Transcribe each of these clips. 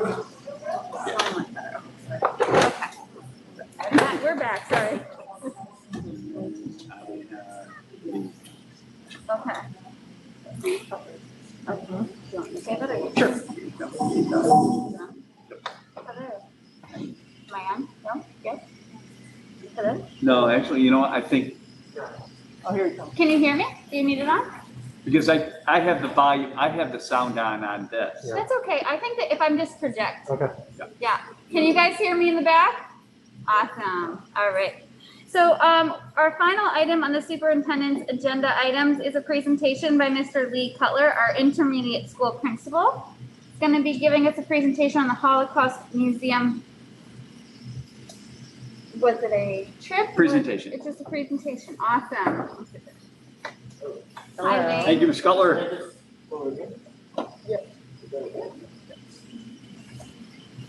Okay. We're back, sorry. Okay. Okay. Do you want me to say that or you? Sure. Hello. Am I on? No? Yes? Hello? No, actually, you know what? I think Oh, here it comes. Can you hear me? Do you need it on? because I have the volume, I have the sound on this. Yeah. That's okay. I think that if I'm just project. Okay. Yeah. Can you guys hear me in the back? Awesome. All right. So our final item on the superintendent's agenda items is a presentation by Mr. Lee Cutler, our intermediate school principal. He's going to be giving us a presentation on the Holocaust Museum. Was it a trip? Presentation. It's just a presentation. Awesome. Hi, Lee. Thank you, Ms. Cutler.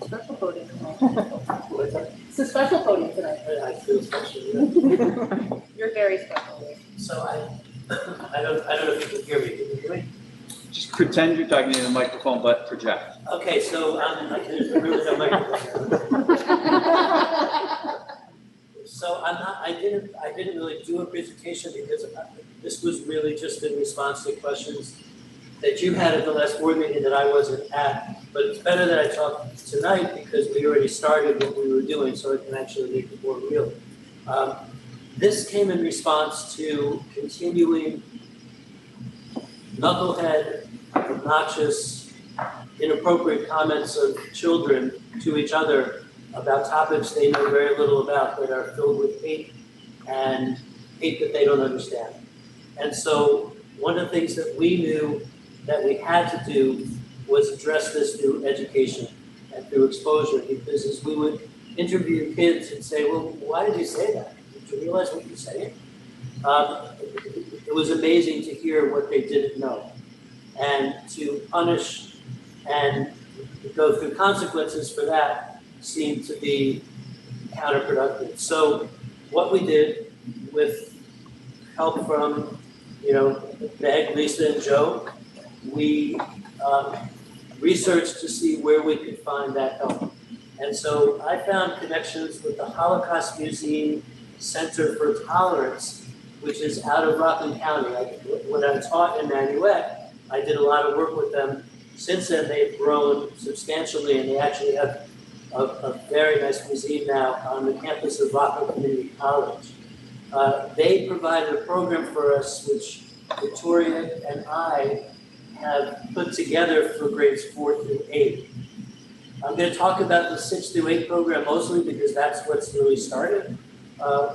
Special podium tonight. It's a special podium tonight. I feel special. You're very special. So I don't know if you can hear me. Can you hear me? Just pretend you're talking in the microphone, but project. Okay, so there's really no microphone. So I didn't really do a presentation because this was really just in response to questions that you had at the last board meeting that I wasn't at. But it's better that I talk tonight because we already started what we were doing, so I can actually make it more real. This came in response to continuing knucklehead, obnoxious, inappropriate comments of children to each other about topics they know very little about that are filled with hate and hate that they don't understand. And so one of the things that we knew that we had to do was address this through education and through exposure, because as we would interview kids and say, well, why did you say that? Did you realize what you're saying? It was amazing to hear what they didn't know, and to punish and go through consequences for that seemed to be counterproductive. So what we did, with help from, Meg, Lisa, and Joe, we researched to see where we could find that help. And so I found connections with the Holocaust Museum Center for Tolerance, which is out of Rockland County. When I taught in Nanuet, I did a lot of work with them. Since then, they've grown substantially, and they actually have a very nice museum now on the campus of Rockland Community College. They provided a program for us, which Victoria and I have put together for grades 4 through 8. I'm going to talk about the 6 through 8 program mostly because that's what's really started.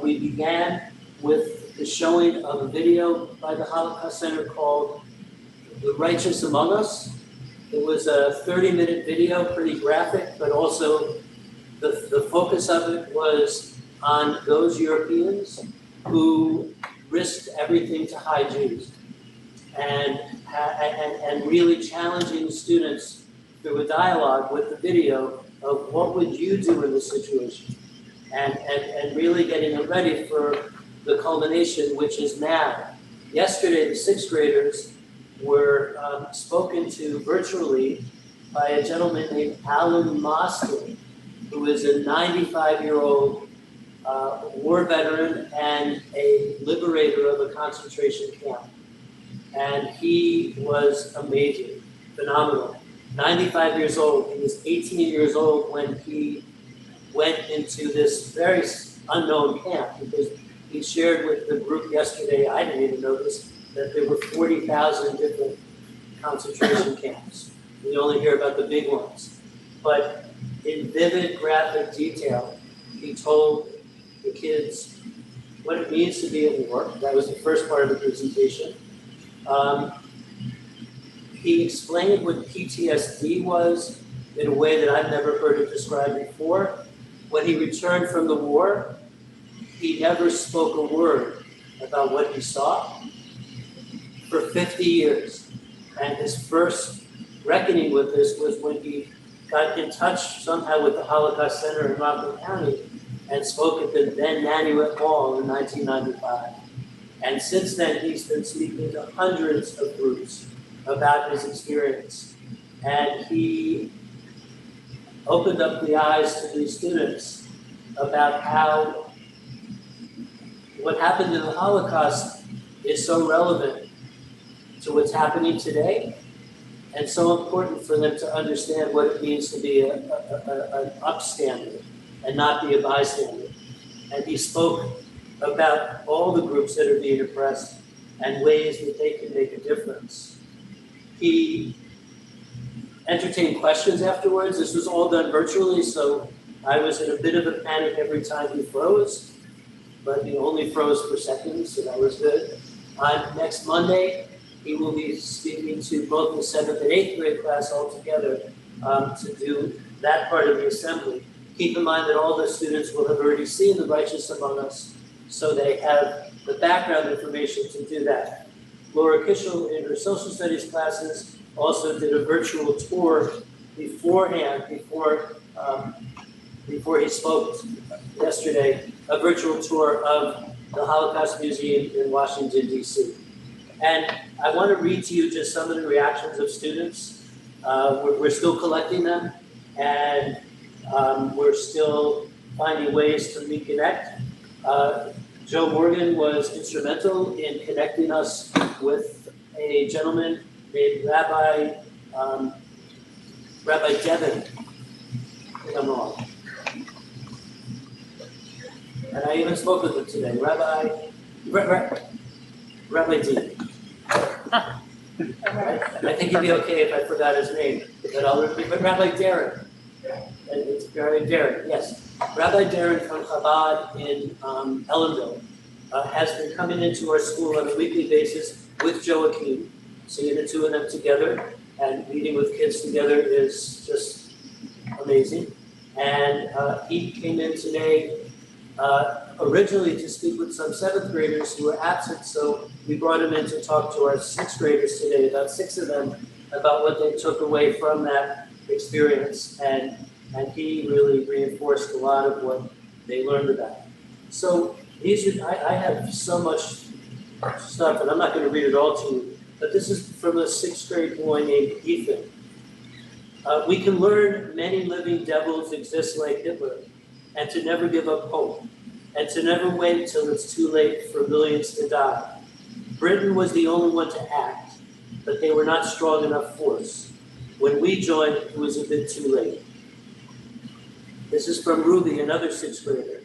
We began with the showing of a video by the Holocaust Center called The Righteous Among Us. It was a 30-minute video, pretty graphic, but also the focus of it was on those Europeans who risked everything to hide Jews, and really challenging the students through a dialogue with the video of what would you do in this situation, and really getting them ready for the culmination, which is now. Yesterday, the 6th graders were spoken to virtually by a gentleman named Alan Moskin, who is a 95-year-old war veteran and a liberator of a concentration camp. And he was amazing, phenomenal. 95 years old. He was 18 years old when he went into this very unknown camp, because he shared with the group yesterday, I didn't even know this, that there were 40,000 different concentration camps. We only hear about the big ones. But in vivid graphic detail, he told the kids what it means to be at war. That was the first part of the presentation. He explained what PTSD was in a way that I've never heard it described before. When he returned from the war, he never spoke a word about what he saw for 50 years. And his first reckoning with this was when he got in touch somehow with the Holocaust Center in Rockland County and spoke at the then Nanuet Hall in 1995. And since then, he's been speaking to hundreds of groups about his experience. And he opened up the eyes to these students about how what happened in the Holocaust is so relevant to what's happening today, and so important for them to understand what it means to be an upstander and not be a bystander. And he spoke about all the groups that are being oppressed and ways that they can make a difference. He entertained questions afterwards. This was all done virtually, so I was in a bit of a panic every time he froze, but he only froze for seconds, so that was good. On next Monday, he will be speaking to both the 7th and 8th grade class all together to do that part of the assembly. Keep in mind that all the students will have already seen The Righteous Among Us, so they have the background information to do that. Laura Kishel in her social studies classes also did a virtual tour beforehand, before he spoke yesterday, a virtual tour of the Holocaust Museum in Washington, D.C. And I want to read to you just some of the reactions of students. We're still collecting them, and we're still finding ways to reconnect. Joe Morgan was instrumental in connecting us with a gentleman named Rabbi Devin. I think I'm wrong. And I even spoke with him today, Rabbi D. I think he'd be okay if I forgot his name, but I'll repeat. But Rabbi Darren, it's Rabbi Darren, yes. Rabbi Darren from Chabad in Ellenville has been coming into our school on a weekly basis with Joachim, seeing the two of them together and meeting with kids together is just amazing. And he came in today originally to speak with some 7th graders who were absent, so we brought him in to talk to our 6th graders today, about 6 of them, about what they took away from that experience, and he really reinforced a lot of what they learned about. So I have so much stuff, and I'm not going to read it all to you, but this is from a 6th grade boy named Ethan. We can learn many living devils exist like Hitler, and to never give up hope, and to never wait till it's too late for millions to die. Britain was the only one to act, but they were not strong enough force. When we joined, it was a bit too late. This is from Ruby, another 6th grader.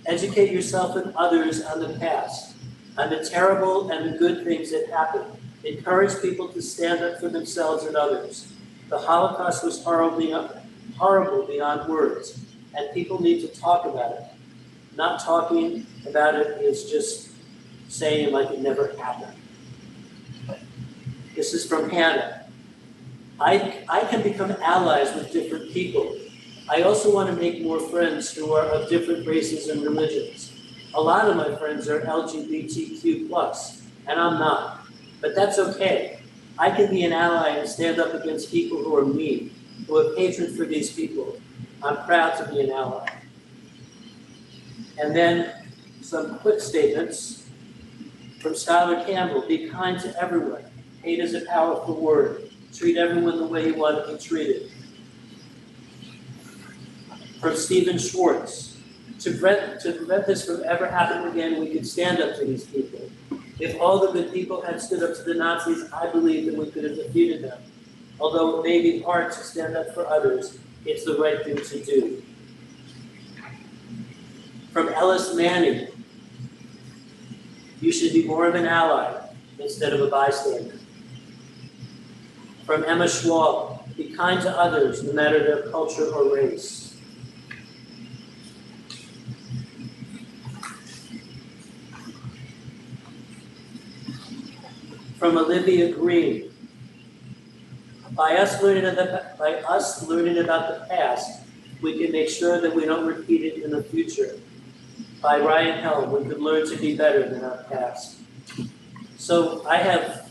Educate yourself and others on the past, on the terrible and the good things that happened. Encourage people to stand up for themselves and others. The Holocaust was horrible beyond words, and people need to talk about it. Not talking about it is just saying like it never happened. This is from Hannah. I can become allies with different people. I also want to make more friends who are of different races and religions. A lot of my friends are LGBTQ+, and I'm not. But that's okay. I can be an ally and stand up against people who are mean, who have hatred for these people. I'm proud to be an ally. And then some quick statements from Skylar Campbell. Be kind to everyone. Hate is a powerful word. Treat everyone the way you want to be treated. From Stephen Schwartz. To prevent this from ever happening again, we could stand up to these people. If all the good people had stood up to the Nazis, I believe that we could have defeated them. Although it may be hard to stand up for others, it's the right thing to do. From Ellis Manning. You should be more of an ally instead of a bystander. From Emma Schwab. Be kind to others, no matter their culture or race. From Olivia Green. By us learning about the past, we can make sure that we don't repeat it in the future. By Ryan Helm, we could learn to be better than our past. So I have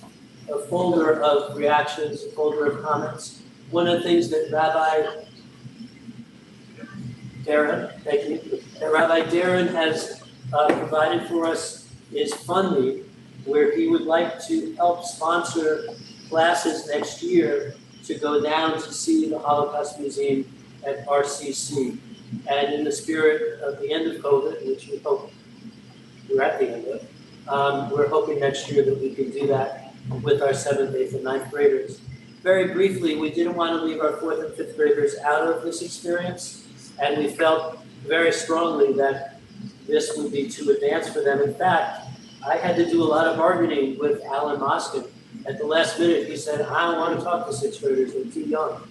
a folder of reactions, a folder of comments. One of the things that Rabbi Darren has provided for us is funding, where he would like to help sponsor classes next year to go down to see the Holocaust Museum at RCC. And in the spirit of the end of COVID, which we hope we're at the end of, we're hoping next year that we can do that with our 7th, 8th, and 9th graders. Very briefly, we didn't want to leave our 4th and 5th graders out of this experience, and we felt very strongly that this would be too advanced for them. In fact, I had to do a lot of bargaining with Alan Moskin. At the last minute, he said, I don't want to talk to 6th graders, they're too young.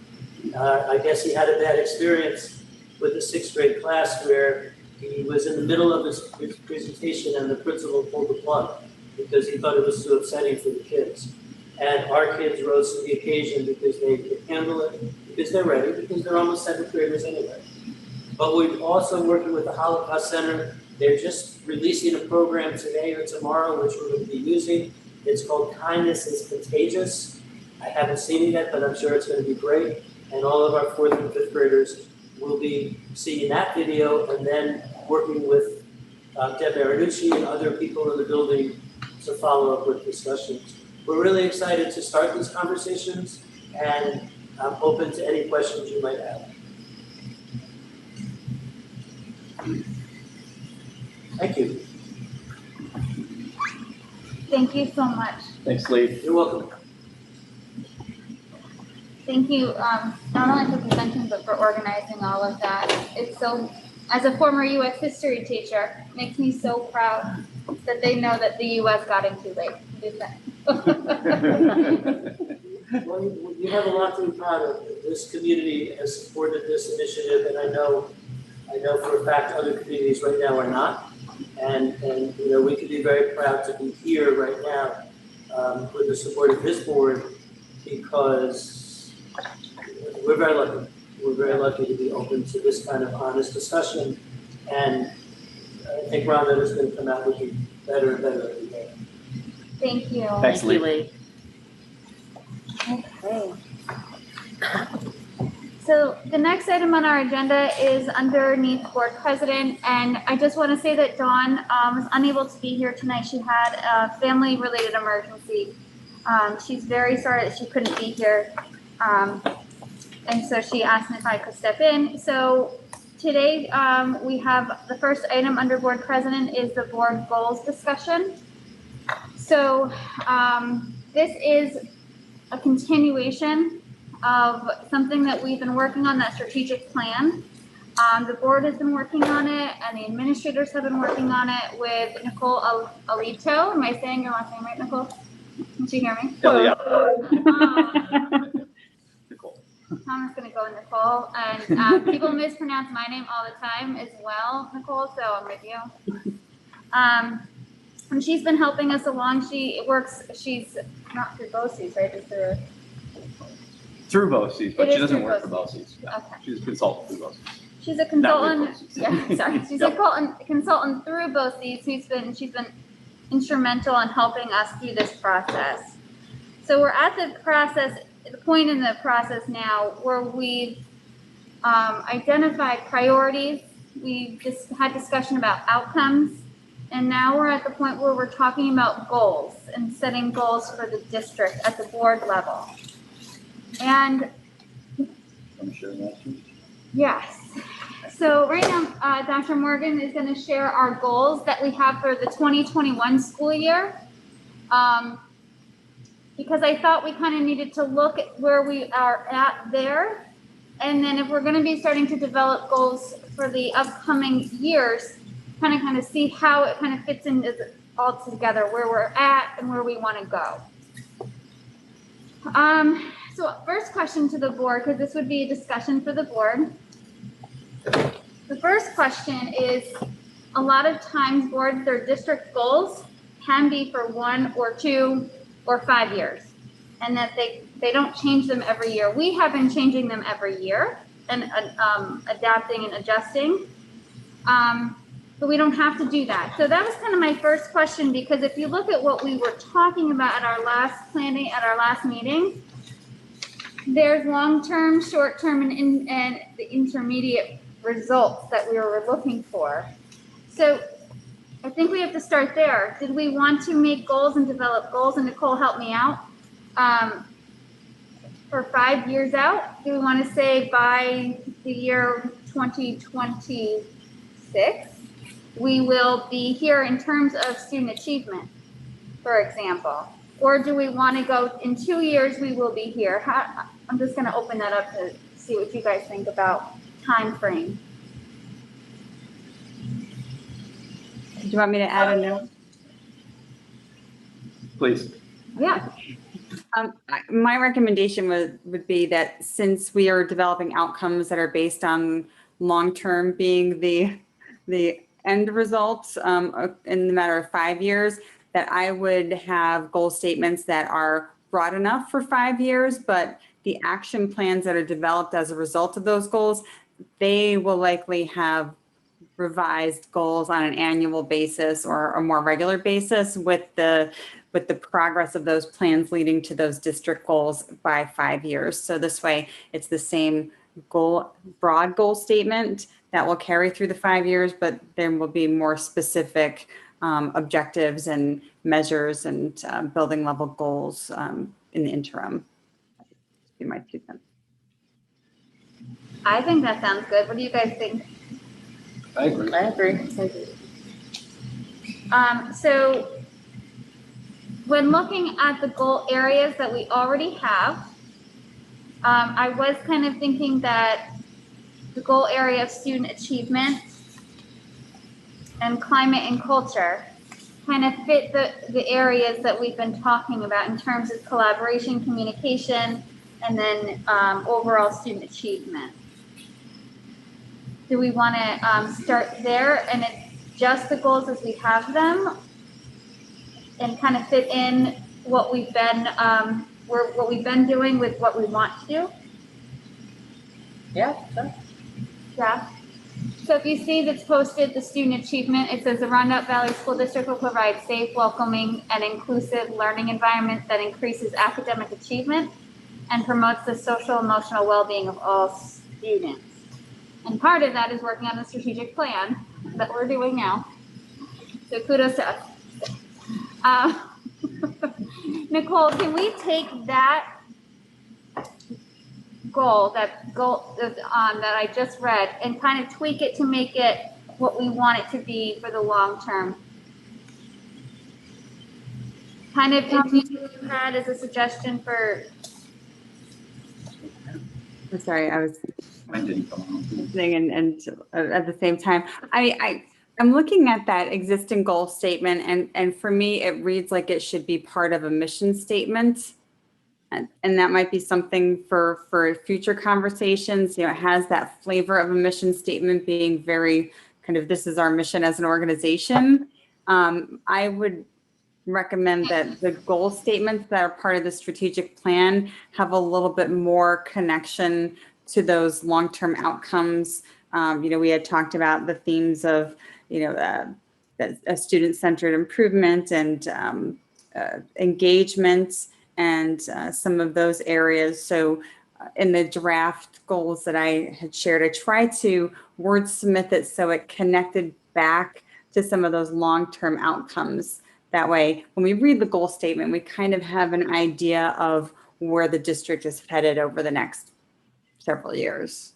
I guess he had a bad experience with the 6th grade class where he was in the middle of his presentation and the principal pulled the plug because he thought it was too upsetting for the kids. And our kids rose to the occasion because they could handle it, because they're ready, because they're almost 7th graders anyway. But we're also working with the Holocaust Center. They're just releasing a program today or tomorrow, which we're going to be using. It's called Kindness is Contagious. I haven't seen it yet, but I'm sure it's going to be great. And all of our 4th and 5th graders will be seeing that video and then working with Deb Marinucci and other people in the building to follow up with discussions. We're really excited to start these conversations, and I'm open to any questions you might have. Thank you. Thank you so much. Thanks, Lee. You're welcome. Thank you, not only for presenting, but for organizing all of that. It's so, as a former U.S. history teacher, makes me so proud that they know that the U.S. got in too late to do that. Well, you have a lot to be proud of. This community has supported this initiative, and I know for a fact other communities right now are not. And you know, we could be very proud to be here right now with the support of this board, because we're very lucky. We're very lucky to be open to this kind of honest discussion. And I think Rhonda is going to come out looking better and better every day. Thank you. Thanks, Lee. Okay. So the next item on our agenda is underneath board president, and I just want to say that Dawn was unable to be here tonight. She had a family-related emergency. She's very sorry that she couldn't be here, and so she asked me if I could step in. So today we have the first item under board president is the board goals discussion. So this is a continuation of something that we've been working on, that strategic plan. The board has been working on it, and the administrators have been working on it with Nicole Alito. Am I saying your last name right, Nicole? Can you hear me? Hell yeah. Nicole. I'm just going to go with Nicole. And people mispronounce my name all the time as well, Nicole, so I'm with you. And she's been helping us along. She's not through BOCES, right? It's Through BOCES, but It she is doesn't through work for BOCES. BOCES. Yeah. Okay. She's a consultant through BOCES. She's a Not consultant. with BOCES. Yeah, sorry. She's Yep. a consultant through BOCES she's been instrumental in helping us through this process. So we're at the point in the process now where we've identified priorities. We've just had discussion about outcomes. And now we're at the point where we're talking about goals and setting goals for the district at the board level. And I'm sure that's true. yes. So right now, Dr. Morgan is going to share our goals that we have for the 2021 school year. Because I thought we kind of needed to look at where we are at there. And then if we're going to be starting to develop goals for the upcoming years, kind of see how it kind of fits in all together, where we're at and where we want to go. So first question to the board, because this would be a discussion for the board. The first question is, a lot of times boards, their district goals can be for 1 or 2 or 5 years, and that they don't change them every year. We have been changing them every year and adapting and adjusting. But we don't have to do that. So that was kind of my first question, because if you look at what we were talking about at our last planning, at our last meeting, there's long-term, short-term, and the intermediate results that we were looking for. So I think we have to start there. Did we want to make goals and develop goals? And Nicole, help me out. for 5 years out? Do we want to say by the year 2026, we will be here in terms of student achievement, for example? Or do we want to go in 2 years, we will be here? I'm just going to open that up to see what you guys think about time frame. Do you want me to add a note? Please. Yeah. My recommendation would be that since we are developing outcomes that are based on long-term being the end results in the matter of 5 years, that I would have goal statements that are broad enough for 5 years, but the action plans that are developed as a result of those goals, they will likely have revised goals on an annual basis or a more regular basis with the progress of those plans leading to those district goals by 5 years. So this way it's the same broad goal statement that will carry through the 5 years, but there will be more specific objectives and measures and building level goals in the interim. Be my 2 cents. I think that sounds good. What do you guys think? I agree. I agree. So when looking at the goal areas that we already have, I was kind of thinking that the goal area of student achievement and climate and culture kind of fit the areas that we've been talking about in terms of collaboration, communication, and then overall student achievement. Do we want to start there and adjust the goals as we have them and kind of fit in what we've been doing with what we want to do? Yeah, sure. Yeah. So if you see that's posted, the student achievement, it says the Roundup Valley School District will provide safe, welcoming, and inclusive learning environment that increases academic achievement and promotes the social emotional well-being of all students. And part of that is working on the strategic plan that we're doing now. So kudos to us. Nicole, can we take that goal that I just read and kind of tweak it to make it what we want it to be for the long term? Kind of if you had as a suggestion for. I'm sorry, I was I didn't come on. listening and at the same time, I'm looking at that existing goal statement and for me, it reads like it should be part of a mission statement. And that might be something for future conversations. You know, it has that flavor of a mission statement being very kind of, this is our mission as an organization. I would recommend that the goal statements that are part of the strategic plan have a little bit more connection to those long-term outcomes. You know, we had talked about the themes of, you know, a student-centered improvement and engagement and some of those areas. So in the draft goals that I had shared, I tried to wordsmith it so it connected back to some of those long-term outcomes. That way, when we read the goal statement, we kind of have an idea of where the district is headed over the next several years.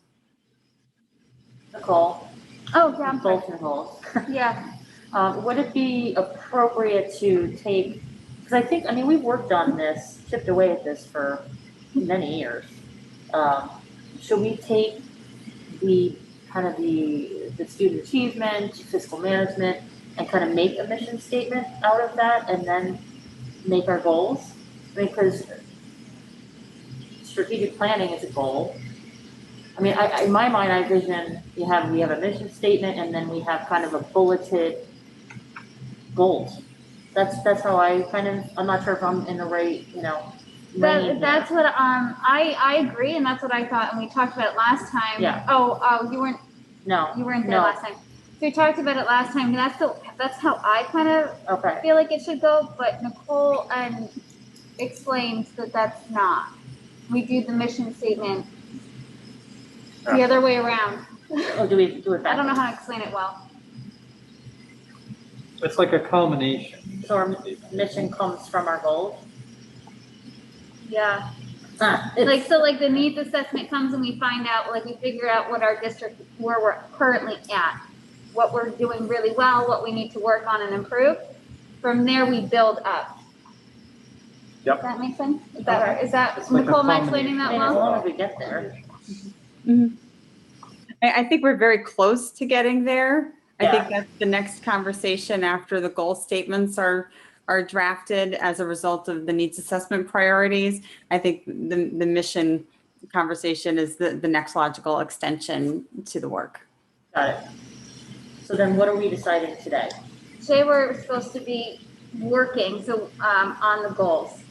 Nicole, Oh, yeah, I'm sorry. both Nicole's. Yeah. Would it be appropriate to take, because I think, I mean, we've worked on this, chipped away at this for many years. Should we take the kind of the student achievement, fiscal management, and kind of make a mission statement out of that and then make our goals? Because strategic planning is a goal. I mean, in my mind, I vision we have a mission statement and then we have kind of a bulleted goals. That's how I kind of, I'm not sure if I'm in the right, you know, lane That's here. what I agree, and that's what I thought, and we talked about it last time. Yeah. Oh, you weren't there No, last time. So we talked about it last time, and that's how I kind of okay. feel like it should go, but Nicole explained that that's not. We do the mission statement the other way around. Oh, do we do it back? I don't know how to explain it well. It's like a culmination. So our mission comes from our goals? Yeah. Like, so like the needs assessment comes and we find out, like we figure out what our district, where we're currently at, what we're doing really well, what we need to work on and improve. From there, we build up. Yep. Does that make sense? Is that, Okay. It's like Nicole, a am I explaining I that mean, as well? long as we get there. I think we're very close to getting there. I Yeah. think that's the next conversation after the goal statements are drafted as a result of the needs assessment priorities. I think the mission conversation is the next logical extension to the work. Got it. So then what are we deciding today? Today, we're supposed to be working, so, on the goals.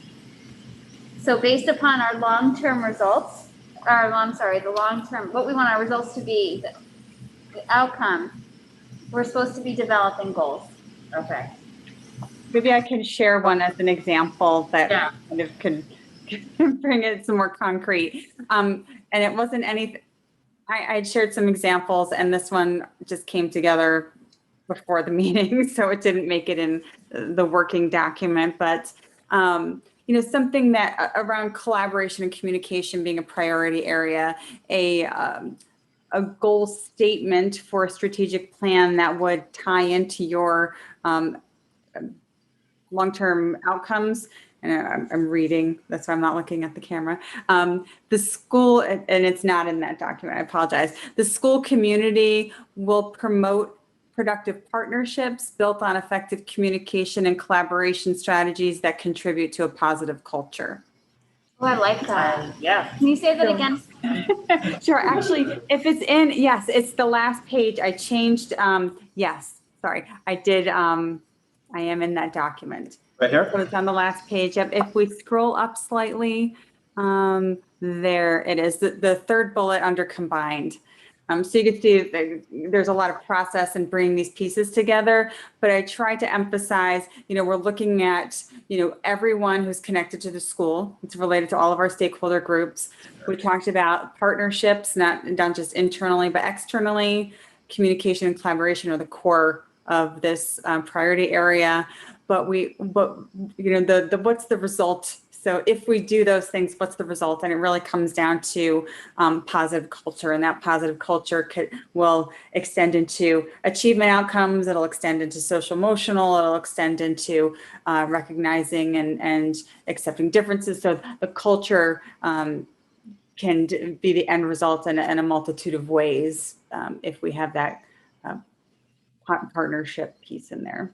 So based upon our long-term results, the long-term, what we want our results to be, the outcome, we're supposed to be developing goals. Okay. Maybe I can share one as an example that Yeah. kind of could bring it some more concrete. And it wasn't anything, I shared some examples and this one just came together before the meeting, so it didn't make it in the working document, but something that around collaboration and communication being a priority area, a goal statement for a strategic plan that would tie into your long-term outcomes. And I'm reading, that's why I'm not looking at the camera. The school, and it's not in that document, I apologize. The school community will promote productive partnerships built on effective communication and collaboration strategies that contribute to a positive culture. Oh, I like that. Yeah. Can you say that again? Sure, actually, if it's in, yes, it's the last page. I changed, yes, sorry, I did, I am in that document. Right here? So it's on the last page. Yep. If we scroll up slightly, there it is, the third bullet under combined. So you can see there's a lot of process in bringing these pieces together, but I try to emphasize, we're looking at, everyone who's connected to the school. It's related to all of our stakeholder groups. We talked about partnerships, not just internally, but externally. Communication and collaboration are the core of this priority area. But what's the result? So if we do those things, what's the result? And it really comes down to positive culture, and that positive culture will extend into achievement outcomes. It'll extend into social emotional. It'll extend into recognizing and accepting differences. So the culture can be the end result in a multitude of ways if we have that partnership piece in there.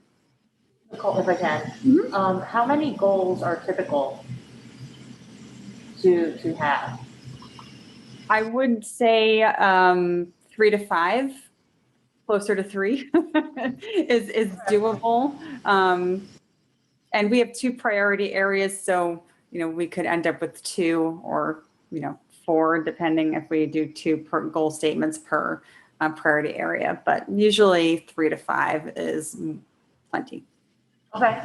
Nicole, if I can, how many goals are typical to have? I would say 3 to 5, closer to 3 is doable. And we have 2 priority areas, so we could end up with 2 or 4, depending if we do 2 goal statements per priority area. But usually 3 to 5 is plenty. Okay.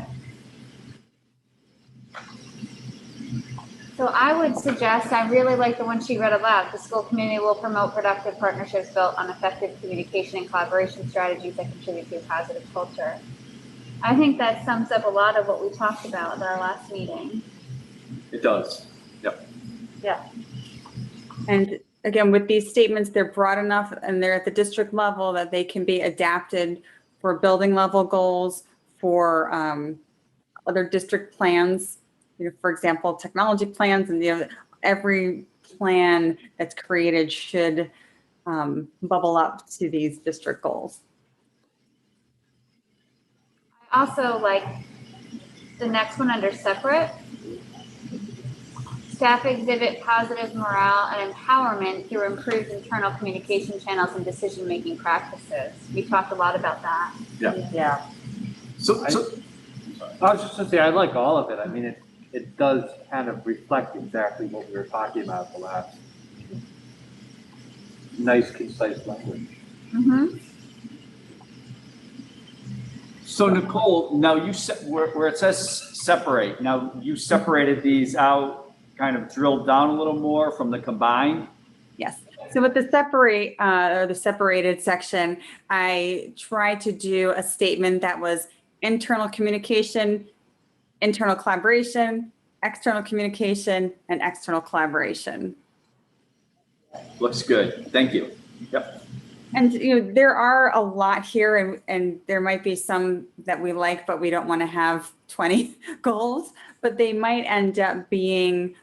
So I would suggest, I really like the one she read aloud. The school community will promote productive partnerships built on effective communication and collaboration strategies that contribute to a positive culture. I think that sums up a lot of what we talked about at our last meeting. It does. Yep. Yeah. And again, with these statements, they're broad enough and they're at the district level that they can be adapted for building level goals, for other district plans, for example, technology plans, and every plan that's created should bubble up to these district goals. I also like the next one under separate. Staff exhibit positive morale and empowerment through improved internal communication channels and decision-making practices. We talked a lot about that. Yeah. So I was just gonna say, I like all of it. I mean, it does kind of reflect exactly what we were talking about the last. Nice, concise language. Mm-hmm. So Nicole, now you where it says separate, now you separated these out, kind of drilled down a little more from the combined? Yes. So with the separate or the separated section, I tried to do a statement that was internal communication, internal collaboration, external communication, and external collaboration. Looks good. Thank you. Yep. And there are a lot here, and there might be some that we like, but we don't want to have 20 goals. But they might end up being,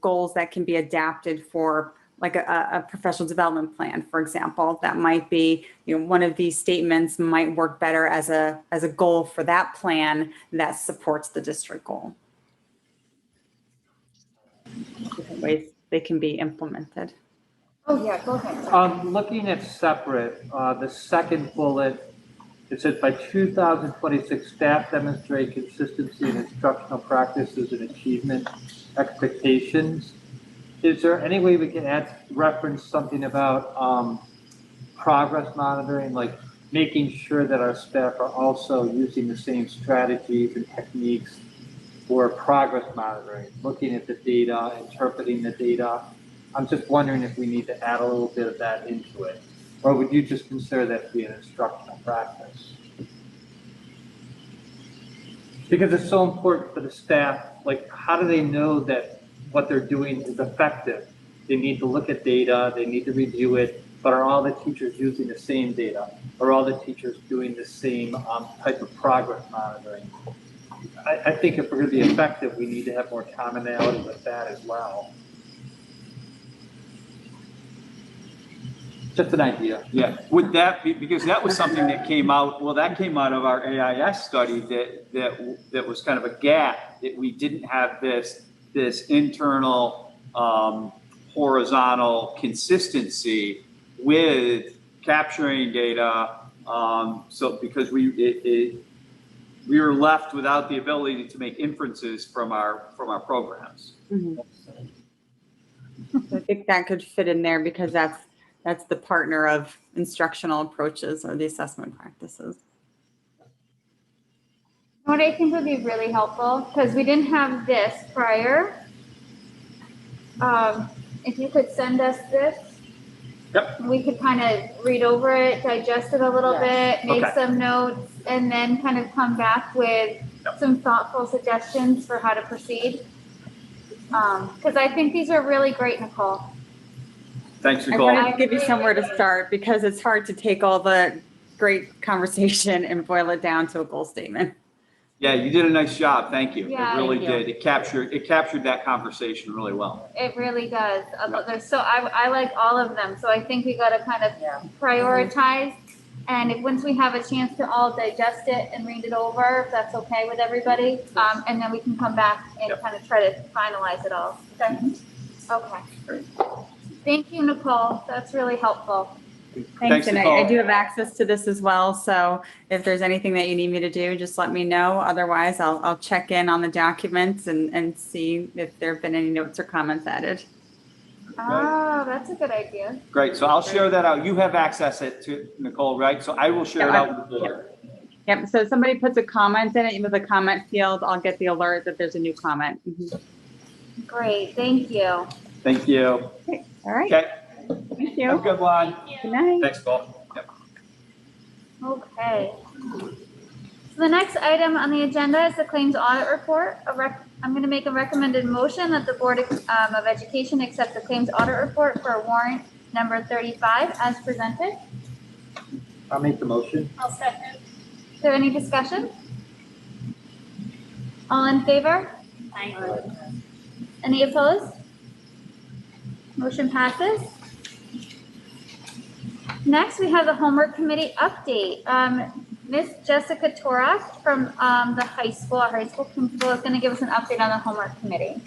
goals that can be adapted for, like a professional development plan, for example. That might be, one of these statements might work better as a goal for that plan that supports the district goal. Different ways they can be implemented. Oh, yeah, go ahead. Looking at separate, the second bullet, it says by 2026, staff demonstrate consistency in instructional practices and achievement expectations. Is there any way we can reference something about progress monitoring, like making sure that our staff are also using the same strategies and techniques for progress monitoring, looking at the data, interpreting the data? I'm just wondering if we need to add a little bit of that into it, or would you just consider that to be an instructional practice? Because it's so important for the staff, like how do they know that what they're doing is effective? They need to look at data, they need to review it, but are all the teachers using the same data? Are all the teachers doing the same type of progress monitoring? I think if we're going to be effective, we need to have more commonality with that as well. Just an idea. Yeah, would that be, because that was something that came out, well, that came out of our AIS study that was kind of a gap, that we didn't have this internal horizontal consistency with capturing data. So because we were left without the ability to make inferences from our programs. Mm-hmm. I think that could fit in there because that's the partner of instructional approaches or the assessment practices. What I think would be really helpful, because we didn't have this prior, if you could send us this, Yep. we could kind of read over it, digest it a little bit, make Okay. some notes, and then kind of come back with some thoughtful suggestions for how to proceed. Because I think these are really great, Nicole. Thanks, I Nicole. wanted to give you somewhere to start because it's hard to take all the great conversation and boil it down to a goal statement. Yeah, you did a nice job. Thank you. Yeah, It really thank you. did. It captured that conversation really well. It really does. I like all of them. So I think we got to kind of prioritize. And if once we have a chance to all digest it and read it over, if that's okay with everybody, and then we can come back and kind of try to finalize it all. Okay. Okay. Great. Thank you, Nicole. That's really helpful. Thanks, and Nicole. I do have access to this as well. So if there's anything that you need me to do, just let me know. Otherwise, I'll check in on the documents and see if there have been any notes or comments added. Oh, that's a good idea. Great. So I'll share that out. You have access to Nicole, right? So I will share it out with the board. Yep. So if somebody puts a comment in it with a comment field, I'll get the alert that there's a new comment. Mm-hmm. Great. Thank you. Thank you. Okay. All right. Okay. Thank Have a you. good one. Good night. Thanks, Paul. Yep. Okay. So the next item on the agenda is the claims audit report. I'm going to make a recommended motion that the Board of Education accept the claims audit report for warrant number 35 as presented. I'll make the motion. I'll second. Is there any discussion? All in favor? Aye. Any opposed? Motion passes. Next, we have the homework committee update. Miss Jessica Torak from the high school, our high school principal, is going to give us an update on the homework committee.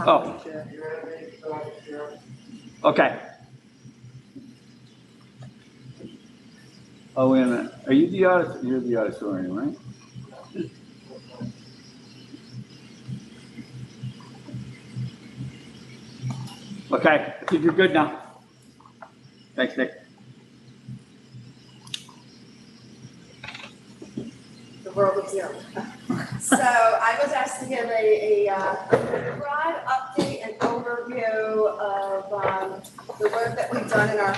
Oh. Okay. Oh, wait a minute. Are you the audit? You're the auditorium, right? Okay, I think you're good now. Thanks, Nick. Zoom. So I was asked to give a broad update and overview of the work that we've done in our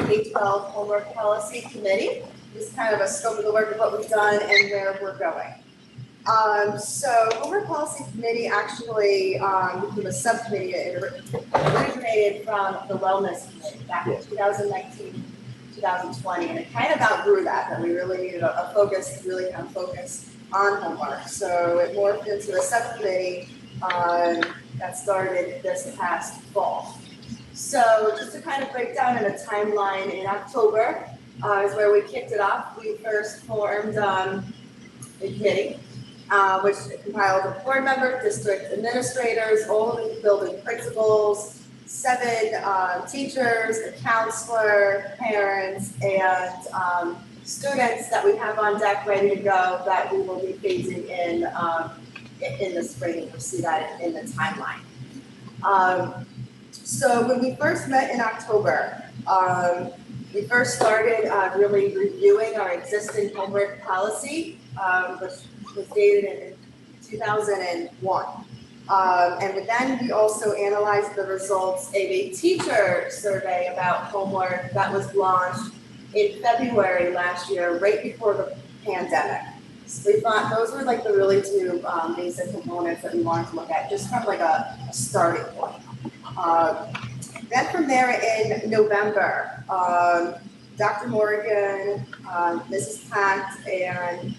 K-12 homework policy committee. Just kind of a scope of the work of what we've done and where we're going. So homework policy committee actually became a subcommittee. It originated from the wellness committee back in 2019, 2020, and it kind of outgrew that we really needed a focus, really kind of focus on homework. So it morphed into a subcommittee that started this past fall. So just to kind of break down in a timeline, in October is where we kicked it off. We first formed a committee, which compiled of board members, district administrators, all of the building principals, 7 teachers, a counselor, parents, and students that we have on deck ready to go that we will be phasing in the spring. You'll see that in the timeline. So when we first met in October, we first started really reviewing our existing homework policy, which was dated in 2001. And then we also analyzed the results of a teacher survey about homework that was launched in February last year, right before the pandemic. So we thought those were like the really 2 basic components that we wanted to look at, just from like a starting point. Then from there in November, Dr. Morgan, Mrs. Pact, and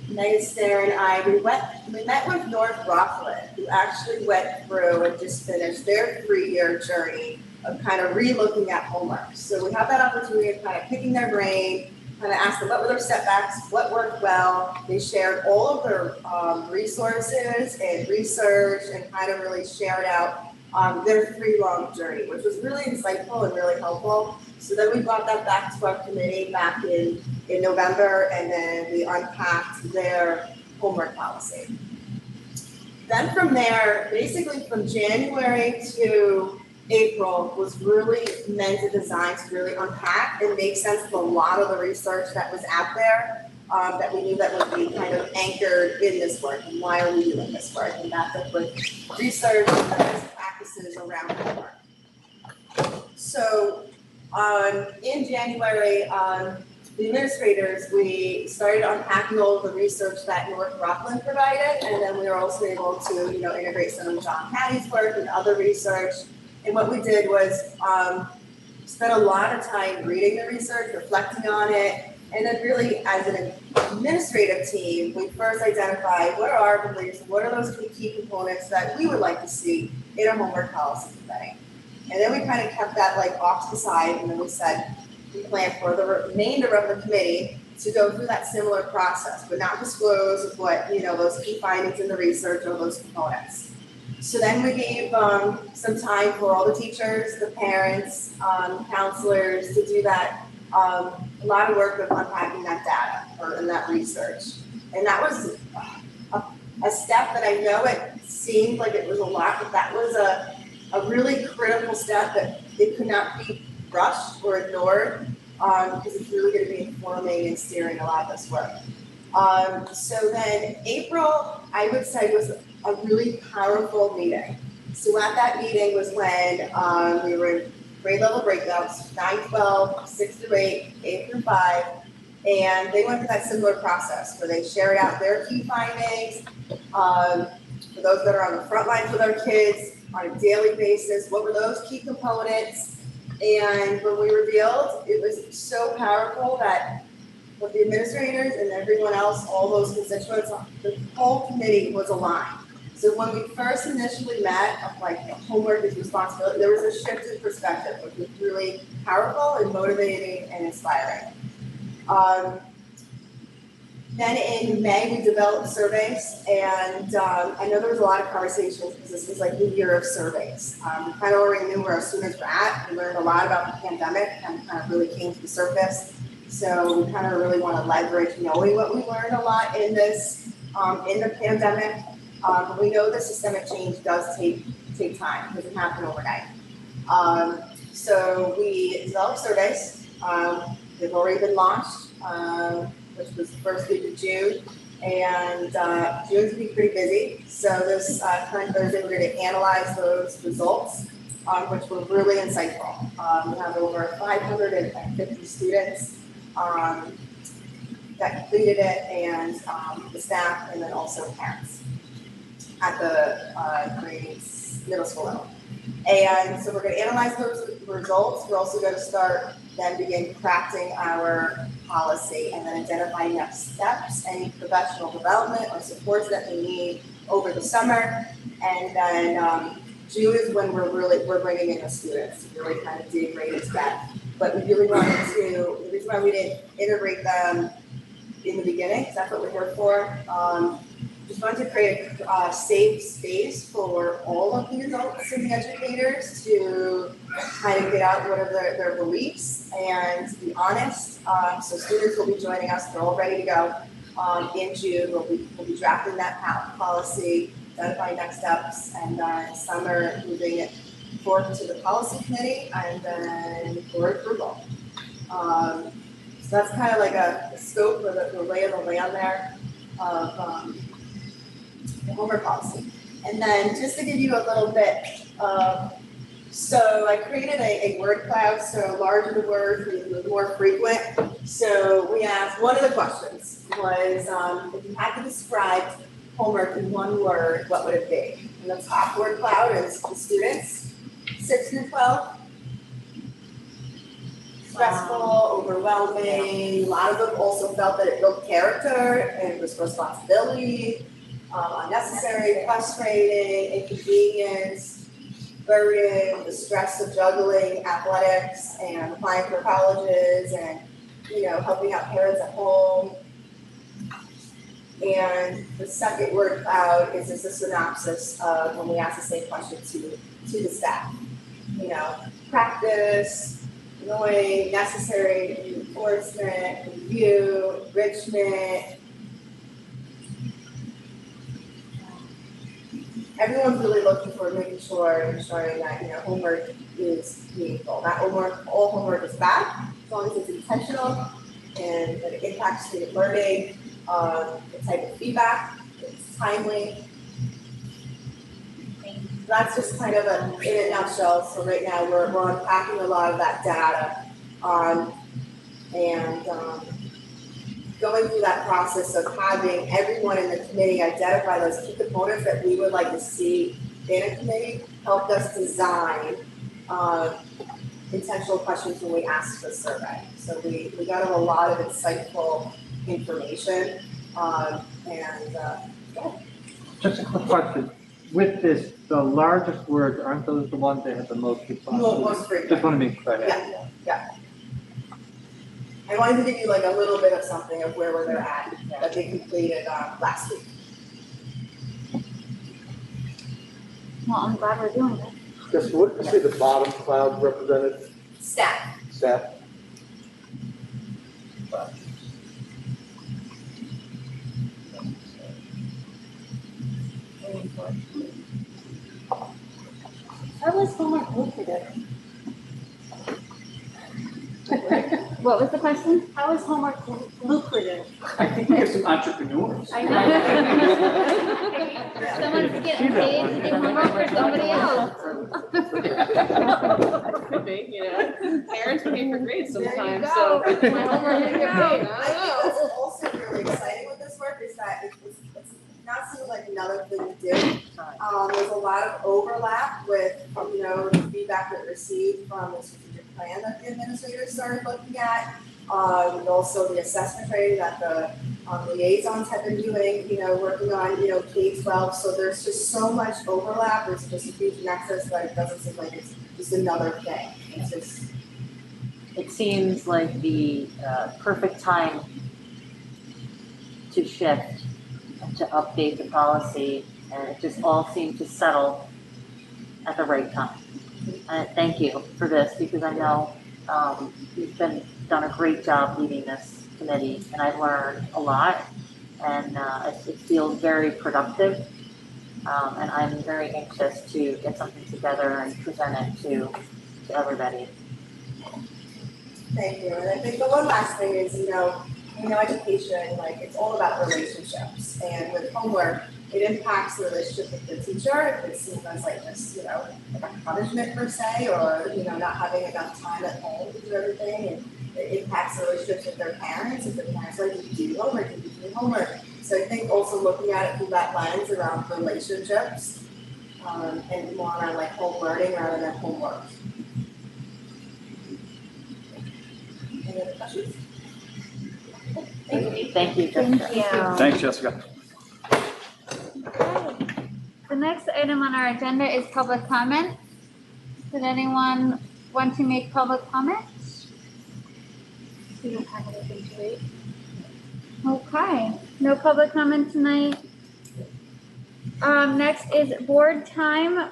Megan Stair and I, we met with North Rockland, who actually went through and just finished their 3-year journey of kind of re-looking at homework. So we have that opportunity of kind of picking their brain, kind of ask them what were their setbacks, what worked well. They shared all of their resources and research and kind of really shared out their 3-long journey, which was really insightful and really helpful. So then we brought that back to our committee back in November, and then we unpacked their homework policy. Then from there, basically from January to April was really meant and designed to really unpack and make sense of a lot of the research that was out there that we knew that would be kind of anchored in this work, and why are we doing this work, and backed up with research and best practices around homework. So in January, the administrators, we started unpacking all of the research that North Rockland provided, and then we were also able to, integrate some of John Patty's work and other research. And what we did was spent a lot of time reading the research, reflecting on it, and then really as an administrative team, we first identified what are our beliefs, what are those key components that we would like to see in a homework policy committee. And then we kind of kept that like off to the side, and then we said we plan for the remainder of the committee to go through that similar process, but not disclose what, those key findings in the research or those components. So then we gave some time for all the teachers, the parents, counselors to do that, a lot of work of unpacking that data and that research. And that was a step that I know it seemed like it was a lot, but that was a really critical step that it could not be rushed or ignored because it's really going to be informing and steering a lot of this work. So then April, I would say, was a really powerful meeting. So at that meeting was when we were in grade level breakouts, 9, 12, 6 through 8, 8 through 5, and they went through that similar process where they shared out their key findings for those that are on the front lines with our kids on a daily basis. What were those key components? And when we revealed, it was so powerful that with the administrators and everyone else, all those constituents, the whole committee was aligned. So when we first initially met, of like homework is responsibility, there was a shift in perspective, which was really powerful and motivating and inspiring. Then in May, we developed surveys, and I know there was a lot of conversations because this was like the year of surveys. We kind of already knew where our students were at. We learned a lot about the pandemic and kind of really came to the surface. So we kind of really want to leverage knowing what we learned a lot in this, in the pandemic. But we know that systemic change does take time. It doesn't happen overnight. So we developed surveys. They've already been launched, which was the first week of June. And June's gonna be pretty busy, so this current Thursday, we're gonna analyze those results, which were really insightful. We have over 550 students that completed it, and the staff, and then also parents at the grades middle school level. And so we're going to analyze those results. We're also going to start then begin crafting our policy and then identify next steps, any professional development or supports that we need over the summer. And then June is when we're bringing in the students to really kind of dig right into that. But we really wanted to, the reason why we didn't integrate them in the beginning, because that's what we're here for. Just wanted to create a safe space for all of the adults and the educators to kind of get out what are their beliefs and be honest. So students will be joining us, they're all ready to go in June. We'll be drafting that policy, identifying next steps, and then summer moving it forward to the policy committee and then for approval. So that's kind of like a scope or the lay of the land there of the homework policy. And then just to give you a little bit, so I created a word cloud, so larger the word, the more frequent. So we asked, one of the questions was, if you had to describe homework in one word, what would it be? And the top word cloud is the students, 6 through 12. Stressful, overwhelming. A lot of them also felt that it built character and was responsibility. Unnecessary, frustrating, inconvenience, burden, the stress of juggling athletics and applying for colleges and, helping out parents at home. And the second word cloud is just a synopsis of when we ask the same question to the staff. Practice, annoying, necessary, enforcement, review, enrichment. Everyone's really looking for making sure and ensuring that, homework is meaningful. Not all homework is bad, as long as it's intentional and that it impacts student learning, the type of feedback, it's timely. That's just kind of in a nutshell. So right now we're unpacking a lot of that data and going through that process of having everyone in the committee identify those key components that we would like to see in a committee helped us design intentional questions when we asked the survey. So we got a lot of insightful information Just a quick question. With this, the largest words, aren't those the ones that have the most responses? Most frequent. Just want to be clear. Yeah. I wanted to give you like a little bit of something of where they're at that they completed last week. Well, I'm glad we're doing this. Yes, what did you say the bottom cloud represented? Staff. Staff? How was homework lucrative? What was the question? How is homework lucrative? I think we have some entrepreneurs. I Someone's getting paid to do homework for somebody else. Could be, parents pay for grades There you sometimes, go. so my homework is paid. I think what's also really exciting with this work is that it's not seems like another thing to do. There's a lot of overlap with, the feedback that we received from the strategic plan that the administrators started looking at. And also the assessment training that the liaisons have been doing, working on, K-12. So there's just so much overlap. There's just a huge nexus that it doesn't seem like it's just another thing. It's just. It seems like the perfect time to shift and to update the policy, and it just all seemed to settle at the right time. And thank you for this, because I know you've done a great job leading this committee, and I've learned a lot, and it feels very productive. And I'm very anxious to get something together and present it to everybody. Thank you. And I think the one last thing is, education, like, it's all about relationships. And with homework, it impacts the relationship with the teacher. If it's seen as like this, like a punishment per se, or, not having enough time at home to do everything. And it impacts the relationships with their parents. If the parents are like, did you do homework? Did you do homework? So I think also looking at it through that lens around relationships, and more around like home learning rather than homework. Any other questions? Thank you, Jessica. Thank you. Thanks, Jessica. Okay. The next item on our agenda is public comment. Did anyone want to make public comment? We don't have anything to read. Okay, no public comment tonight. Next is board time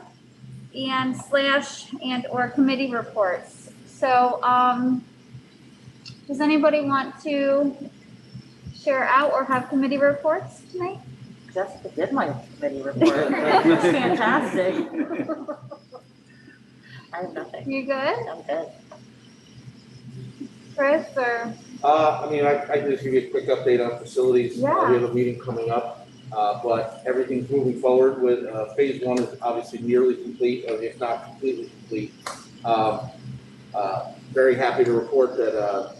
and/or committee reports. So, does anybody want to share out or have committee reports tonight? Jessica did my committee report. It was fantastic. I have nothing. You good, I'm good. Chris, or? I can just give you a quick update on facilities. Yeah. We have a meeting coming up, but everything's moving forward with, phase one is obviously nearly complete, or if not completely complete. Very happy to report that,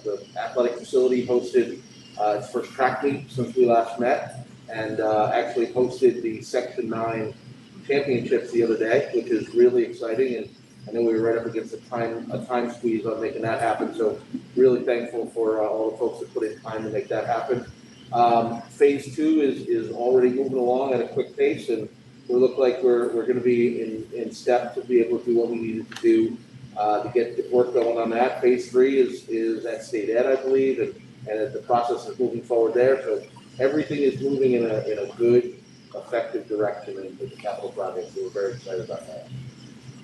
the athletic facility hosted, its first track meet since we last met, and, actually hosted the Section 9 championships the other day, which is really exciting, and I know we were right up against a time squeeze on making that happen, so really thankful for all the folks that put in time to make that happen. Phase two is already moving along at a quick pace, and we look like we're going to be in step to be able to do what we needed to do to get the work going on that. Phase three is at state ed, I believe, and the process is moving forward there. So everything is moving in a good, effective direction in the capital project. So we're very excited about that.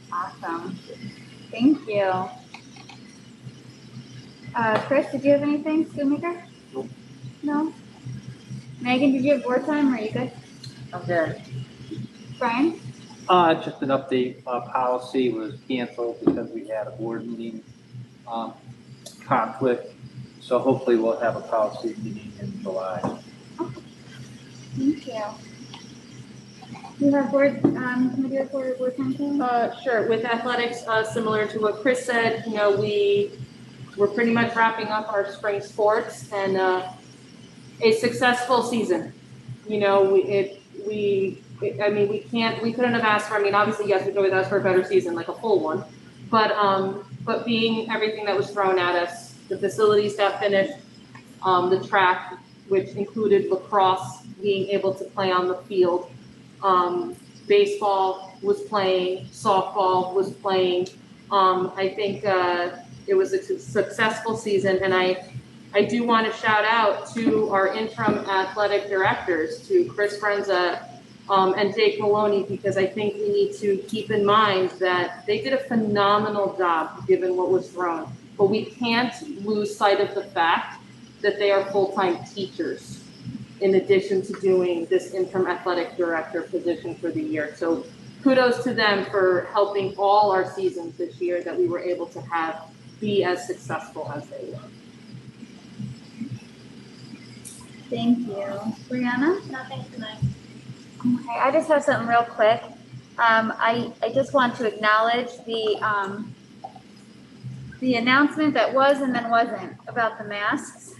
Awesome. Thank you. Chris, did you have anything, Schoolmaker? Nope. No? Megan, did you have board time, or are you good? I'm good. Brian? Just an update, policy was canceled because we had a board meeting, conflict. So hopefully we'll have a policy meeting in July. Thank you. You have board, committee report or board time, Kim? Sure. With athletics, similar to what Chris said, we're pretty much wrapping up our spring sports and a successful season. We couldn't have asked for. Obviously, yes, we could have asked for a better season, like a full one. But being everything that was thrown at us, the facilities got finished, the track, which included lacrosse, being able to play on the field. Baseball was playing, softball was playing. I think it was a successful season, and I do want to shout out to our interim athletic directors, to Chris Frenza and Jake Maloney, because I think we need to keep in mind that they did a phenomenal job given what was thrown. But we can't lose sight of the fact that they are full-time teachers, in addition to doing this interim athletic director position for the year. So kudos to them for helping all our seasons this year that we were able to have be as successful as they were. Thank you. Brianna? Nothing tonight. Okay, I just have something real quick. I just want to acknowledge the announcement that was and then wasn't about the masks.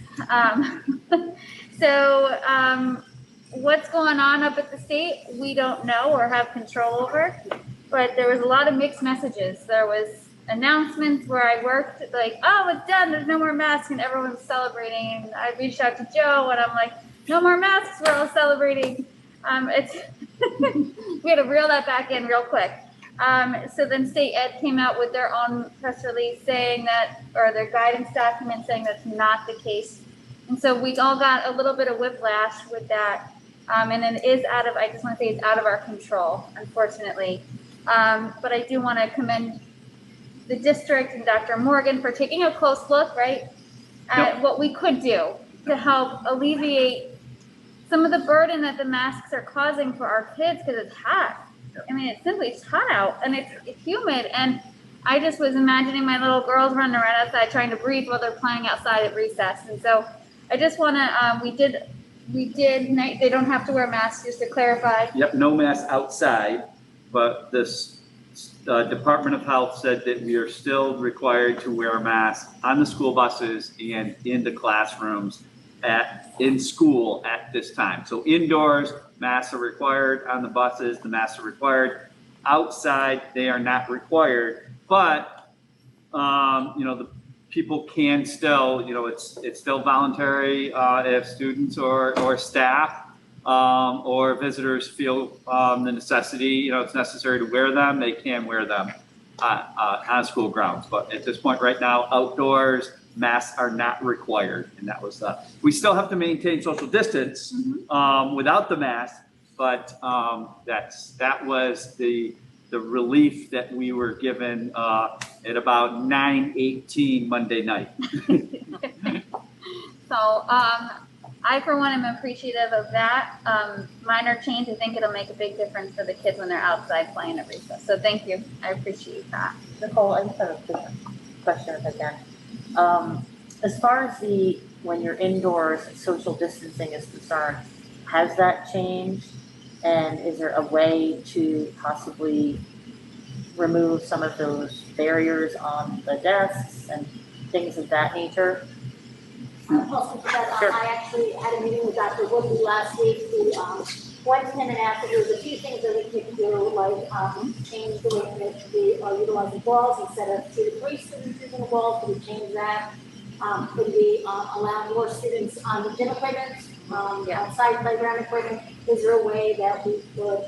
What's going on up at the state, we don't know or have control over, but there was a lot of mixed messages. There was announcements where I worked, like, oh, it's done, there's no more masks, and everyone was celebrating. And I reached out to Joe, and I'm like, no more masks, we're all celebrating. We had to reel that back in real quick. So then state ed came out with their own press release saying that, or their guidance document saying that's not the case. And so we all got a little bit of whiplash with that. And it is I just want to say it's out of our control, unfortunately. But I do want to commend the district and Dr. Morgan for taking a close look, right, at what we could do to help alleviate some of the burden that the masks are causing for our kids, because it's hot. It's hot out and it's humid. And I just was imagining my little girls running around outside trying to breathe while they're playing outside at recess. And so I just wanna, we did, they don't have to wear masks, just to clarify. Yep, no mask outside, but this Department of Health said that we are still required to wear a mask on the school buses and in the classrooms in school at this time. So indoors, masks are required. On the buses, the masks are required. Outside, they are not required, but the people can still, it's still voluntary if students or staff or visitors feel the necessity, it's necessary to wear them, they can wear them on school grounds. But at this point right now, outdoors, masks are not required. And that was, we still have to maintain social distance without the mask, but that was the relief that we were given at about 9:18 Monday night. So, I, for one, am appreciative of that minor change. I think it'll make a big difference for the kids when they're outside playing at recess. So thank you. I appreciate that. Nicole, I just have a quick question if I can. As far as when you're indoors, social distancing is concerned, has that changed? And is there a way to possibly remove some of those barriers on the desks and things of that nature? Also, Sure. I actually had a meeting with Dr. Woodley last week who went to him and asked if there was a few things that we could do, like change the way in which we are utilizing balls. Instead of 2 to 3 students using the balls, could we change that? Could we allow more students on the gym equipment, outside playground equipment? Is there a way that we could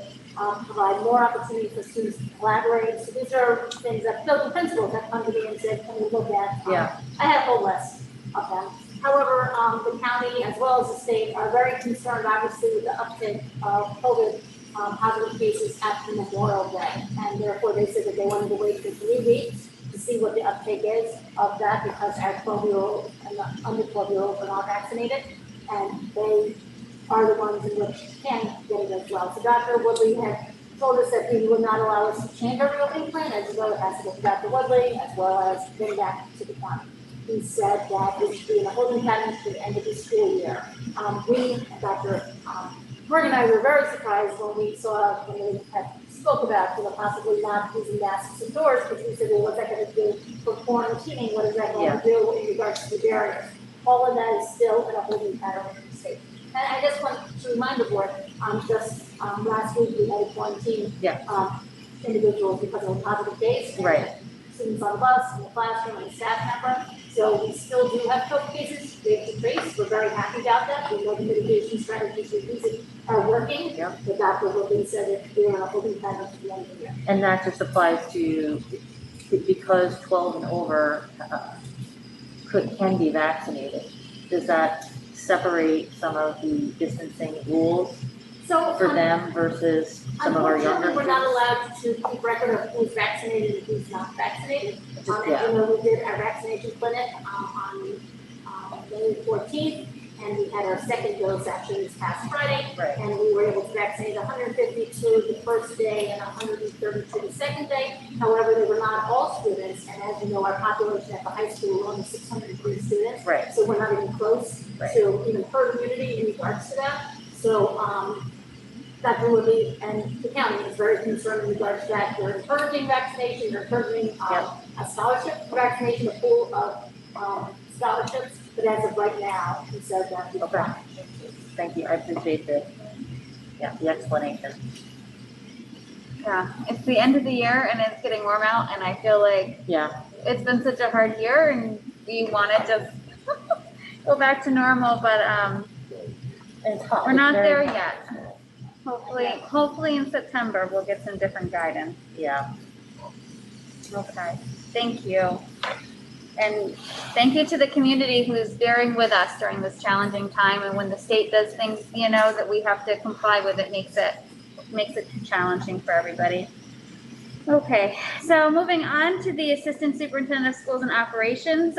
provide more opportunity for students to collaborate? So these are things that the principals have come to me and said, can we look at? I have a whole list of them. However, the county as well as the state are very concerned, obviously, with the uptick of COVID positive cases after Memorial Day. And therefore, they said that they wanted to wait for 3 weeks to see what the uptake is of that, because our 12-year-olds and the under 12-year-olds are not vaccinated, and they are the ones in which can get it as well. So Dr. Woodley had told us that he would not allow us to change our reopening plan, as well as to Dr. Woodley, as well as getting back to the county. He said that this would be in a holding pattern to the end of the school year. Dr. Morgan and I were very surprised when we saw, when they had spoke about, possibly not using masks indoors, because we said, well, what's that going to do for quarantining? What is that going to do in regards to the barriers? All of that is still in a holding pattern in the state. And I just want to remind the board, last week we had a quarantine individuals because of a positive case. Right. Students on the bus, in the classroom, and a staff member. So we still do have COVID cases. We have to trace. We're very happy about that. We know the mitigation strategies we're using are working. But Dr. Wilkin said that we're on a holding pattern to the end of the year. And that just applies to, because 12 and over can be vaccinated. Does that separate some of the distancing rules for them versus some of our younger kids? We're not allowed to keep record of who's vaccinated and who's not vaccinated. As you know, we did our vaccination clinic on May 14th, and we had our second dose actually this past Friday. Right. And we were able to vaccinate 152 the first day and 132 the second day. However, they were not all students, and as you know, our population at the high school was only 603 students. Right. So we're not even close to even herd immunity in regards to that. So Dr. Woodley and the county is very concerned in regards to that. They're encouraging vaccination, they're encouraging a scholarship vaccination, a pool of scholarships, but as of right now, he said that. Okay. Thank you. I appreciate the explanation. Yeah, it's the end of the year and it's getting warm out, and I feel like it's been such a hard year, and we want to just go back to normal, but we're not there yet. Hopefully in September we'll get some different guidance. Yeah. Okay. Thank you. And thank you to the community who's bearing with us during this challenging time. And when the state does things, that we have to comply with, it makes it challenging for everybody. Okay, so moving on to the Assistant Superintendent of Schools and Operations,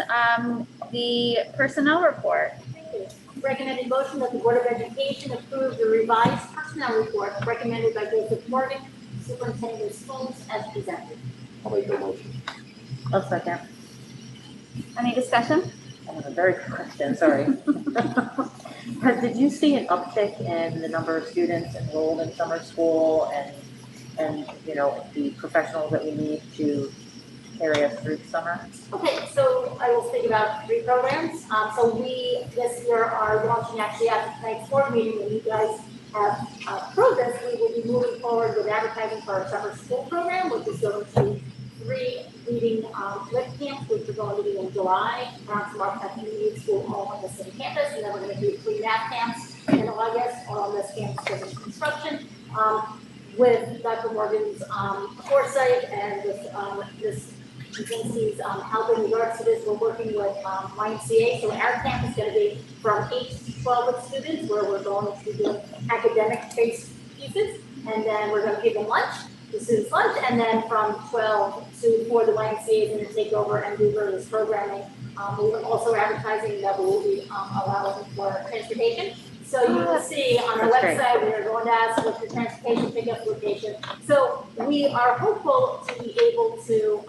the personnel report. Recommended motion that the Board of Education approve the revised personnel report recommended by Joseph Morgan, Superintendent of Schools, as presented. I'll make the motion. I'll second. Any discussion? I have a very good question, sorry. Did you see an uptick in the number of students enrolled in summer school and, you know, the professionals that we need to carry us through the summer? Okay, so I will speak about 3 programs. So we, this year, are launching actually after tonight's board meeting, when you guys have approved this, we will be moving forward with advertising for our summer school program, which is going to be 3 reading lit camps, which are going to be in July, from our community school all on the same campus, and then we're going to do 3 math camps in August, all on this campus for construction. With Dr. Morgan's foresight and with this agency's help in regards to this, we're working with YMCA. So our camp is going to be from 8 to 12 with students, where we're going to do academic-based pieces, and then we're going to give them lunch, the students lunch, and then from 12 to 4, the YMCA is going to take over and do various programming. We're also advertising that we will be allowing for transportation. So you will see on our website, we are going to ask what the transportation pickup location. So we are hopeful to be able to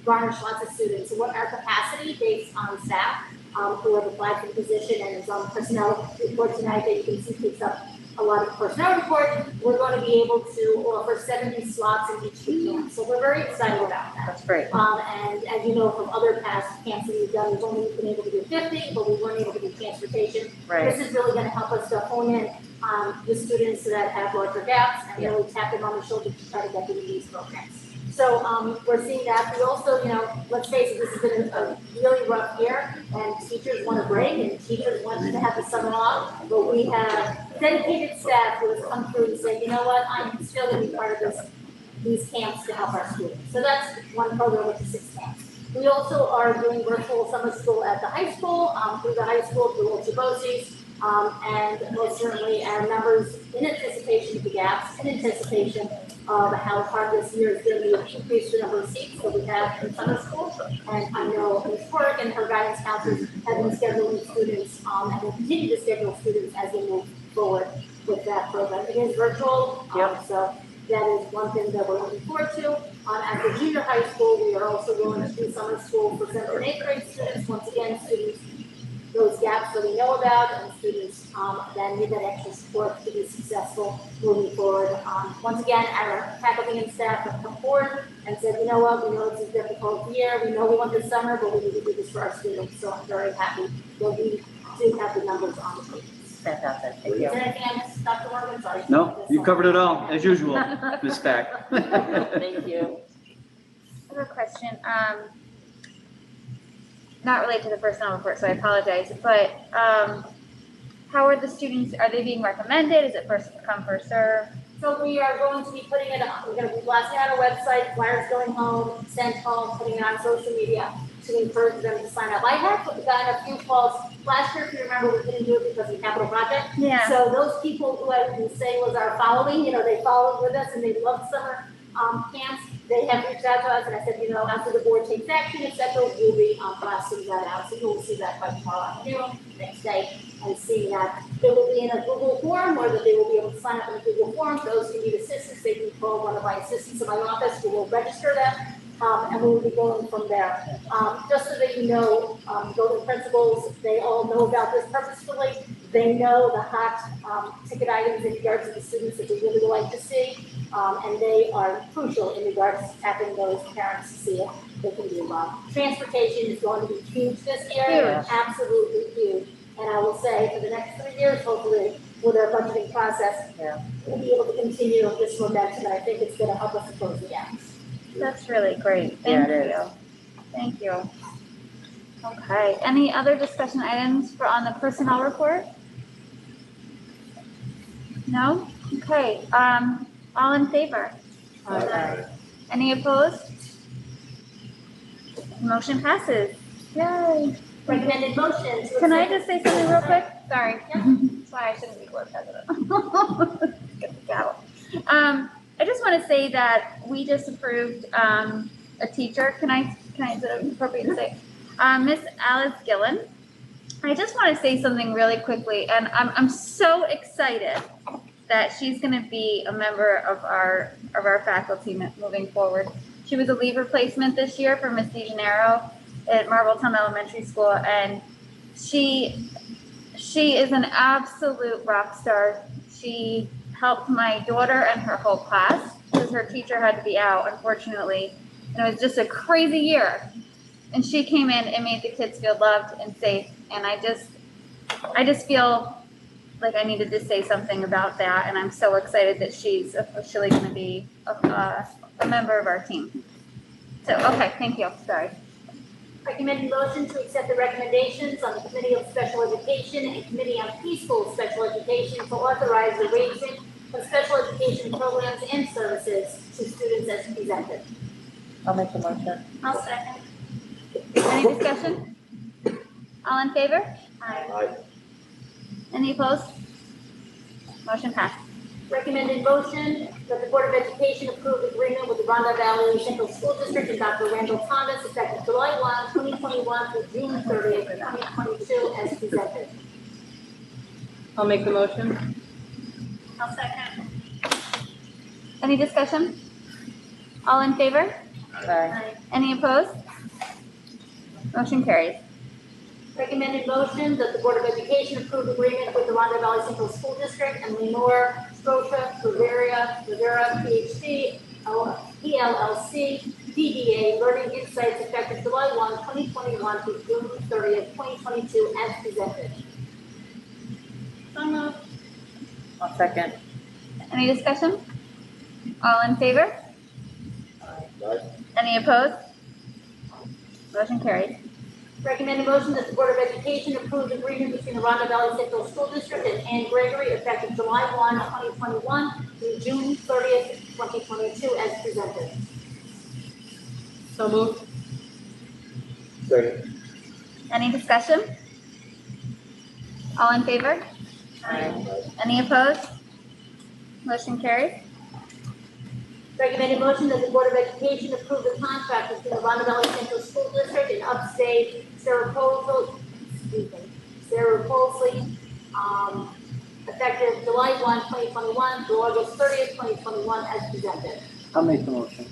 garnish lots of students. So what our capacity based on staff who have applied for the position and is on personnel report tonight that you can see takes up a lot of personnel report, we're going to be able to offer 70 slots in each camp. So we're very excited about that. That's great. And as you know from other past camps that we've done, we've only been able to do 50, but we weren't able to do transportation. Right. This is really going to help us to hone in the students that have larger gaps and really tap them on the shoulder to try to get them in these programs. So we're seeing that. We also, you know, let's face it, this has been a really rough year, and teachers want a break, and teachers want to have the summer off. But we have dedicated staff who has come through and say, you know what, I'm still going to be part of these camps to help our students. So that's one program with the 6 camps. We also are doing virtual summer school at the high school, through the high school, through Ochibosi's. And most certainly our members, in anticipation of the gaps, in anticipation of how hard this year is going to be, increase the number of seats that we have in summer school. And I know Ms. Quirk and her guidance counselors have been scheduling students and will continue to schedule students as we move forward with that program. It is virtual, so that is one thing that we're looking forward to. At the junior high school, we are also going to do summer school for 7th and 8th grade students. Once again, students, those gaps that we know about, and students that need that extra support to be successful moving forward. Once again, our faculty and staff have come forward and said, you know what, we know it's a difficult year, we know we want this summer, but we need to do this for our students. So I'm very happy that we do have the numbers on the page. Fantastic, thank Is you. there anything I missed, Dr. Morgan? Sorry. No, you covered it all, as usual, Ms. Pack. Thank you. I have a question, not related to the personnel report, so I apologize, but how are the students, are they being recommended? Is it first come, first serve? So we are going to be putting it on, we're going to be blasting out our website, flyers going home, sent home, putting it on social media to encourage them to sign up. I have gotten a few calls last year, if you remember, we didn't do it because of the capital project. Yeah. So those people who I would say was our following, you know, they followed with us and they loved summer camps. They have reached out to us and I said, you know, after the board takes action, et cetera, we'll be blasting that out. So you'll see that by tomorrow afternoon, next day, and seeing that they will be in a Google form, or that they will be able to sign up in a Google form. Those who need assistance, they can call one of my assistants in my office who will register them. And we will be going from there. Just so that you know, building principals, they all know about this purposefully. They know the hot ticket items in regards to the students that they really would like to see. And they are crucial in regards to tapping those parents to see if they can do well. Transportation is going to be huge this year, Huge. absolutely huge. And I will say for the next 3 years, hopefully, with our budgeting process, we'll be able to continue this momentum, and I think it's going to help us to close the gaps. That's really great. Yeah, Thank it you. Thank you. Okay, any other discussion items for on the personnel report? No? Okay, all in favor? Any opposed? Motion passes. Yay. Recommended motion to. Can I just say something real quick? Sorry. Sorry, I shouldn't be board president. Get the gavel. I just want to say that we just approved a teacher. Is it appropriate to say? Miss Alice Gillen. I just want to say something really quickly, and I'm so excited that she's going to be a member of our faculty moving forward. She was a leave replacement this year for Miss DeGennaro, at Marbletown Elementary School, and she is an absolute rock star. She helped my daughter and her whole class because her teacher had to be out, unfortunately. And it was just a crazy year. And she came in and made the kids feel loved and safe. And I just feel like I needed to say something about that. And I'm so excited that she's officially going to be a member of our team. So, okay, thank you. Sorry. Recommended motion to accept the recommendations on the Committee of Special Education and Committee on Preschool Special Education to authorize the raising of special education programs and services to students as presented. I'll make the motion. I'll second. Any discussion? All in favor? Aye. Any opposed? Motion passed. Recommended motion that the Board of Education approve agreement with the Rhondda Valley Central School District and Dr. Randall Thomas effective July 1, 2021 through June 30th, 2022 as presented. I'll make the motion. I'll second. Any discussion? All in favor? Aye. Any opposed? Motion carries. Recommended motion that the Board of Education approve agreement with the Rhondda Valley Central School District and Lenore Scotia Rivera, PhD, ELLC, DBA, Learning Insights effective July 1, 2021 through June 30th, 2022 as presented. I'll second. Any discussion? All in favor? Aye. Any opposed? Motion carries. Recommended motion that the Board of Education approve agreement between the Rhondda Valley Central School District and Ann Gregory effective July 1, 2021 through June 30th, 2022 as presented. So moved. Second. Any discussion? All in favor? Any opposed? Motion carries. Recommended motion that the Board of Education approve the contract between the Rhondda Valley Central School District and Upstate Cerebral Palsy, effective July 1, 2021 through August 30th, 2021 as presented. I'll make the motion.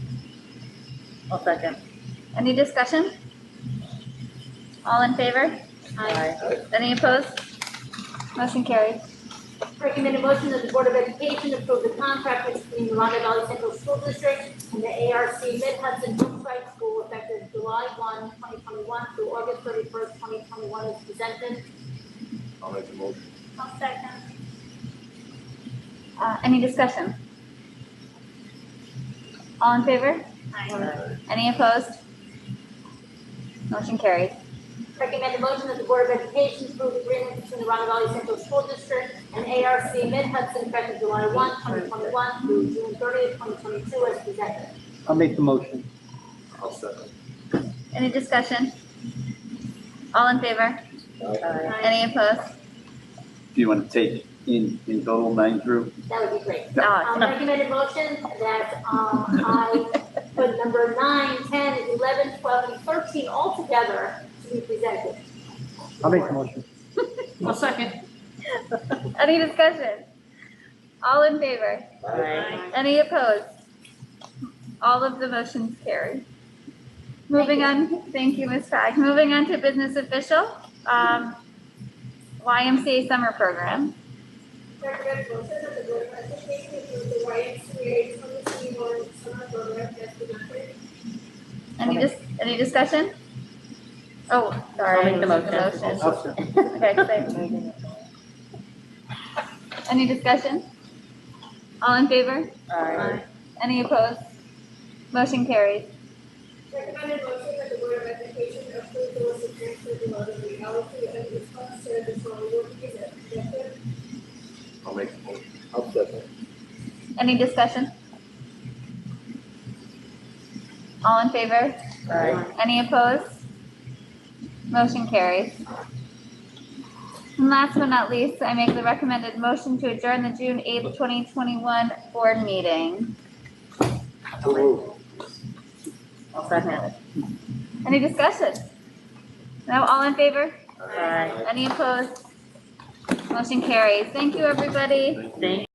I'll second. Any discussion? All in favor? Aye. Any opposed? Motion carries. Recommended motion that the Board of Education approve the contract between the Rhondda Valley Central School District and the ARC Mid-Hudson Brookside School effective July 1, 2021 through August 31st, 2021 as presented. I'll make the motion. I'll second. Any discussion? All in favor? Aye. Any opposed? Motion carries. Recommended motion that the Board of Education approve agreement between the Rhondda Valley Central School District and ARC Mid-Hudson effective July 1, 2021 through June 30th, 2022 as presented. I'll make the motion. I'll second. Any discussion? All in favor? Aye. Any opposed? Do you want to take in total 9 through? That would be great. Oh, Recommended motion that I put number 9, 10, 11, 12, and 13 all together to be presented. I'll make the motion. I'll second. Any discussion? All in favor? Aye. Any opposed? All of the motions carry. Moving on, thank you, Ms. Frag. Moving on to business official, YMCA summer program. Recommended motion that the Board of Education approve the YMCA 2021 summer program as presented. Any discussion? Oh, sorry. I'll make the motion. I'll second. Okay, same. Any discussion? All in favor? Aye. Any opposed? Motion carries. Recommended motion that the Board of Education approve the list of transfers below the reality and response service for working as presented. I'll make the motion. I'll second. Any discussion? All in favor? Aye. Any opposed? Motion carries. And last but not least, I make the recommended motion to adjourn the June 8th, 2021 board meeting. I'll second. Any discussion? No, all in favor? Aye. Any opposed? Motion carries. Thank you, everybody. Thank